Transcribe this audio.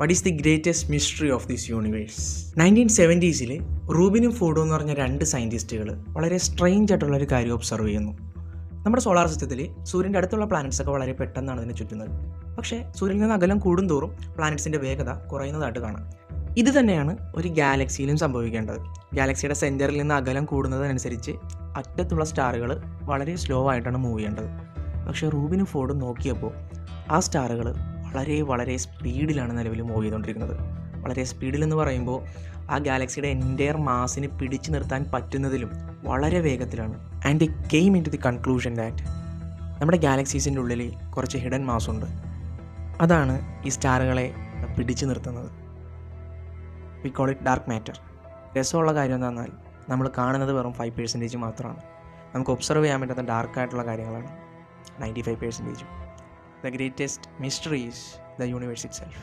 What is the greatest mystery of this universe? 1970s റൂബിനും ഫോർഡും എന്ന് പറഞ്ഞ രണ്ട് സയൻറ്റിസ്റ്റുകൾ വളരെ സ്ട്രെയിഞ്ച് ആയിട്ടുള്ളൊരു കാര്യം ഒബ്സർവ് ചെയ്യുന്നു. നമ്മുടെ സോളാർ സിസ്റ്റത്തിൽ സൂര്യൻ്റെ അടുത്തുള്ള പ്ലാനറ്റ്സൊക്കെ വളരെ പെട്ടെന്നാണ് അതിനെ ചുറ്റുന്നത്. പക്ഷേ സൂര്യനിൽ നിന്ന് അകലം കൂടുന്തോറും പ്ലാനറ്റ്സിൻ്റെ വേഗത കുറയുന്നതായിട്ട് കാണാം. ഇത് തന്നെയാണ് ഒരു ഗാലക്സിയിലും സംഭവിക്കേണ്ടത്. ഗാലക്സിയുടെ സെൻറ്ററിൽ നിന്ന് അകലം കൂടുന്നതനുസരിച്ച് അറ്റത്തുള്ള സ്റ്റാറുകൾ വളരെ സ്ലോ ആയിട്ടാണ് മൂവ് ചെയ്യേണ്ടത്. പക്ഷേ റൂബിനും ഫോർഡും നോക്കിയപ്പോൾ ആ സ്റ്റാറുകൾ വളരെ വളരെ സ്പീഡിലാണ് നിലവിൽ മൂവ് ചെയ്തുകൊണ്ടിരിക്കുന്നത്. വളരെ സ്പീഡിലെന്ന് പറയുമ്പോൾ ആ ഗാലക്സിയുടെ എൻറ്റയർ മാസിനെ പിടിച്ചു നിർത്താൻ പറ്റുന്നതിലും വളരെ വേഗത്തിലാണ്. And they came into the conclusion that നമ്മുടെ ഗാലക്സീസിൻ്റെ ഉള്ളിൽ കുറച്ച് ഹിഡൻ മാസുണ്ട്. അതാണ് ഈ സ്റ്റാറുകളെ പിടിച്ചു നിർത്തുന്നത്. We call it dark matter. രസമുള്ള കാര്യം എന്താണെന്നാൽ നമ്മൾ കാണുന്നത് വെറും 5% മാത്രമാണ്. നമുക്ക് ഒബ്സർവ് ചെയ്യാൻ പറ്റാത്ത ഡാർക്കായിട്ടുള്ള കാര്യങ്ങളാണ് 95%. The greatest mystery is the universe itself.